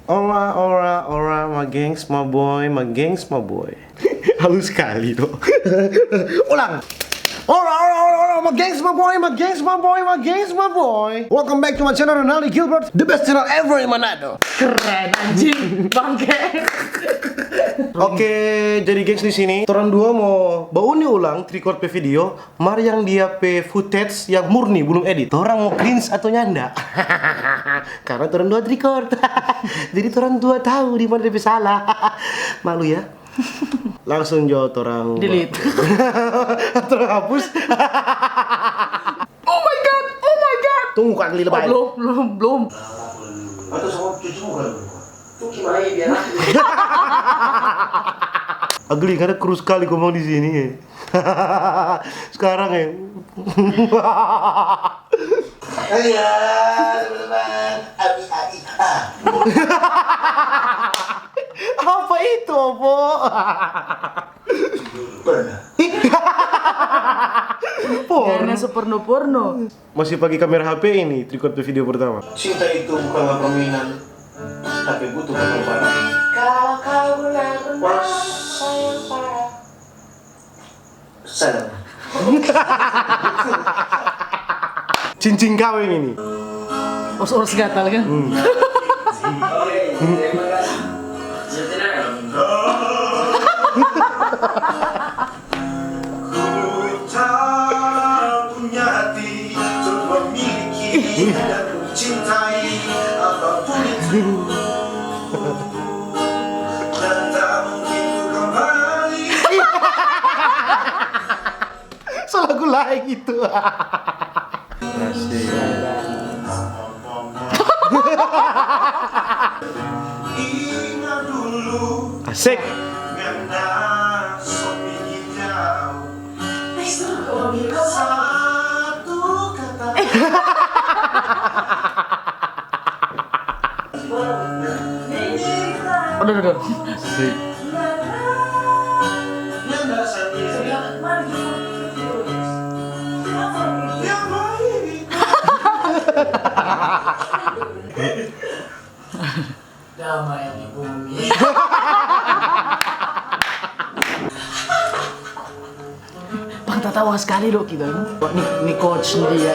Ora, ora, ora, my gengs, my boy, my gengs, my boy. Halus sekali dong. Ulang. Ora, ora, ora, ora, my gengs, my boy, my gengs, my boy, my gengs, my boy. Welcome back to my channel, Ronaldo Gilbert, the best channel ever in Manado. Keren anjing, bangke. Oke, jadi gengs di sini, orang dua mau bau nih ulang record pe video, mar yang dia pe footage yang murni belum edit. Orang mau cringe atau nyanda? Karena orang dua record. Jadi orang dua tahu di mana dia salah. Malu ya? Langsung jawab orang Delete. atau hapus. Oh my god, oh my god. Tunggu kak geli lebay. Belum. Atau sama cuci muka tuh gimana ya biar aku. Agli karena kru sekali ngomong di sini. Sekarang ya. Iya, teman-teman. Apa itu, Opo? Pernah. Karena seporno-porno. Masih pakai kamera HP ini, record video pertama. Cinta itu bukanlah permainan, tapi butuh pengorbanan. Kalau kau benar-benar sayang parah. Salam. Cincin kawin ini. Os-os gatal kan? Punya hati untuk memiliki dan mencintai apapun itu, dan tak mungkin ku kembali. Salah gue like itu. Asik. Ingat dulu Asik. ngana sopingi jauh. Satu kata. Udah. Asik. Nyanda sendiri yang baik. Damai di bumi. Bang tertawa sekali dok kita. Nih coach dia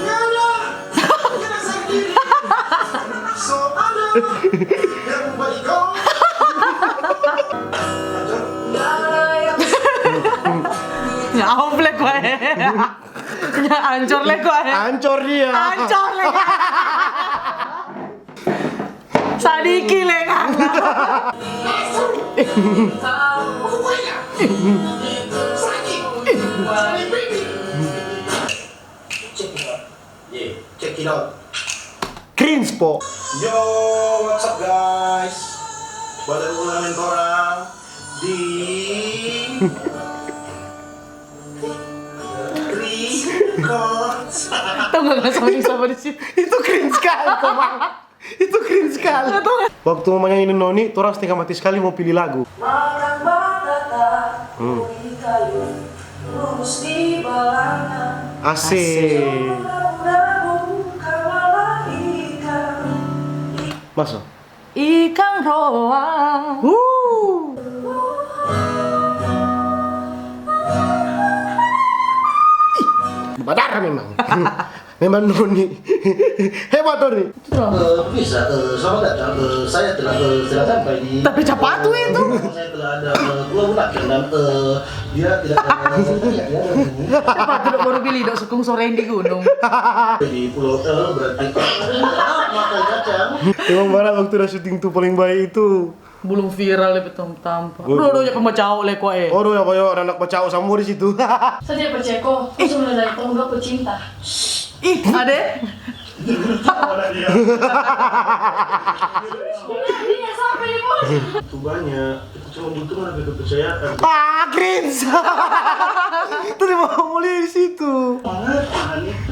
Nyanda sendiri. So ada yang baik kau. Ya oplek wae. Ya ancor lek wae. Ancor dia. Ancor lek. Sadiki lek. Check it out. Cringe po. Yo, what's up guys? Balik ulangin korang di Records. Tahu nggak sama di situ? Itu cringe sekali, Komang. Itu cringe sekali. Waktu mau nyanyiin Noni, orang setengah mati sekali mau pilih lagu. Makan batata, kopi kayu, lurus di belakang. Asik. Nabung kawalah ikan. Masuk. Ikan roa. Badara memang. Memang Noni. Hebat Noni. Bisa, selamat datang. Saya telah sampai di. Tapi cepat tuh itu. Saya telah ada pulau bulat dan dia tidak Cepat tuh baru pilih dok sukung sore di gunung. di pulau berarti. Makan kacang. Emang barang waktu udah syuting tuh paling baik itu. Belum viral lebih tampak. Udah ya pemecau lek wae. Oh, ya kayak anak pecah sama di situ. Saja perceko, cuma dari tongga pecinta. Ih, ade. Dia sampai di bawah. Itu banyak. Itu cuma butuh lebih kepercayaan. Cringe. Itu dia mau mulai di situ.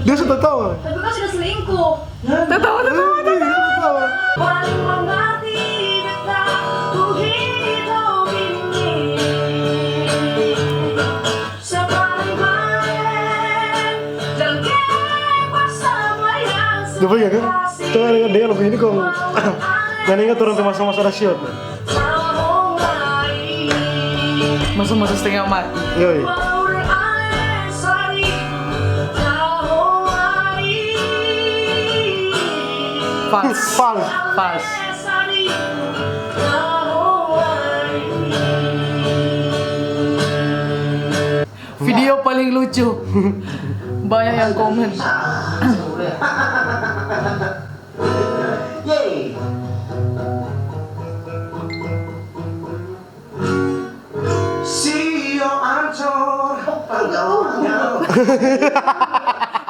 Dia sudah tahu. Tapi kan sudah selingkuh. Tahu. Orang yang mati dekat, ku hidup ini. Sepaling main, dan kepas sama yang Coba ya kan? Coba dengan dia lagu ini kok. Dan ingat orang tuh masa-masa rasyot. Masa-masa setengah mati. Yoi. Pas. Fals. Pas. Video paling lucu. Banyak yang komen.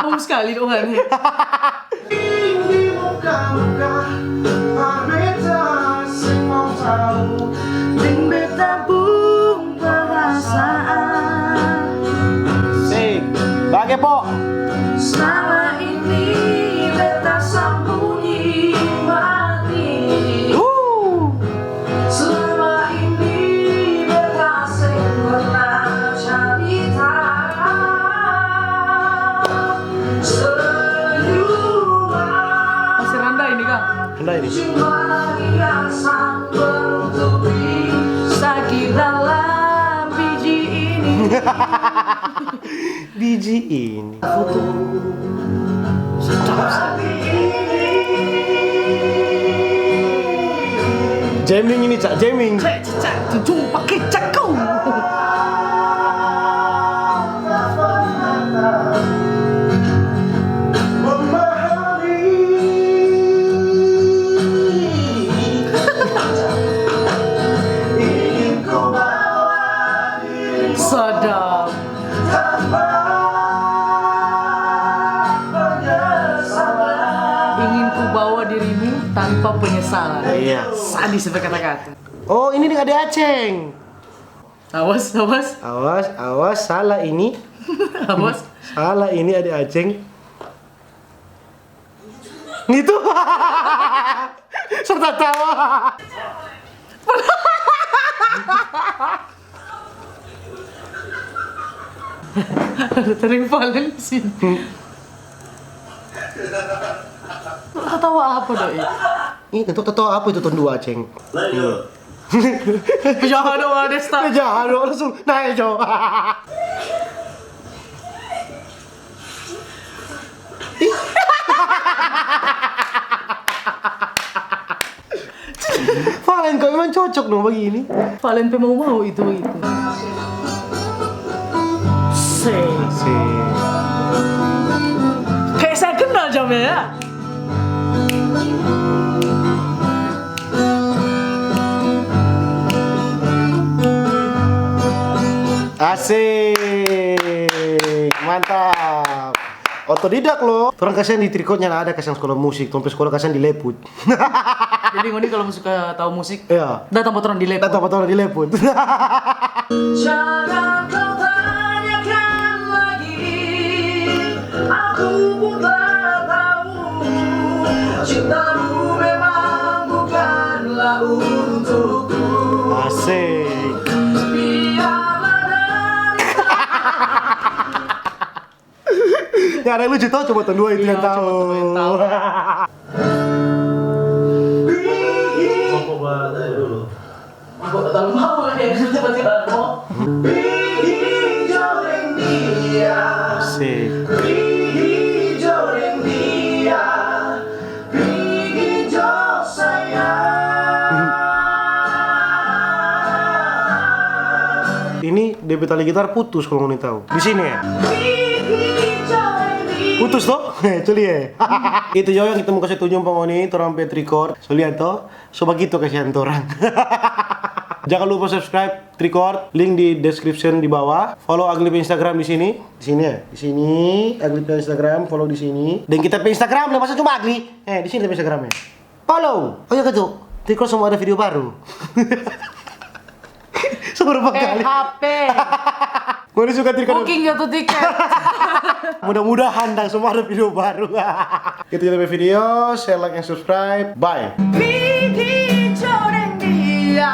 Mau sekali dong kan. Sing. Bagi po. Selama ini beta sembunyi mati. Selama ini beta sing pernah cerita. Senyuman Masih rendah ini Kang. Hendak ini. cuma hiasan menutupi sakit dalam biji ini. Biji ini. Jamming ini cak, jamming. Cek, tujuh pakai cakau. Sadap. Ingin ku bawa dirimu tanpa penyesalan. Iya. Sadis sampai kata-kata. Oh, ini nih ada Aceng. Awas, awas, Awas, awas, salah ini. awas. Salah ini ada Aceng. Gitu. Serta tawa. Ada tering valen di sini. Ketawa apa doi? Ini tentu apa itu tahun 2 Aceng? Jangan dong ada start. Jangan langsung naik Jo. Valen kau memang cocok dong begini. Valen pe mau itu. Asik. Kayak saya kenal jamnya ya. Asik. Mantap. Otodidak loh. Orang kasihan di trikotnya ada kasihan sekolah musik, sampai sekolah kasihan di Leput. Jadi ngoni kalau suka tahu musik, Iya. datang motoran di Lepot. Datang orang di Leput. Jangan kau tanyakan lagi, aku pun tak tahu. Cintamu memang bukanlah untukku. Asik. Biarlah dari Ya ada yang lucu tau coba tahun 2 itu Iya, yang tahu. coba tahun yang tahu. Aku tak mau ya, tiba-tiba mau. hijau yang dia, Asik. hijau yang dia, hijau sayang. Ini DP tali gitar putus kalau mau tahu. Di sini ya. Hijau yang dia. Putus toh? Culi ya. Itu yo yang kita mau kasih tunjuk pengoni torang pet record. So lihat toh. So begitu kasihan torang. Jangan lupa subscribe Tricord, link di description di bawah. Follow Agli pe Instagram di sini. Di sini ya. Di sini Agli pe Instagram, follow di sini. Dan kita pe Instagram, lah masa cuma Agli. Di sini pe Instagramnya. Follow. Oh ya gitu. Tricord semua ada video baru. Seberapa kali? HP. Gue suka Tricord. Booking jatuh tiket. Mudah-mudahan dan semua ada video baru. Itu jadi video, share, like, and subscribe. Bye. Hijau yang dia.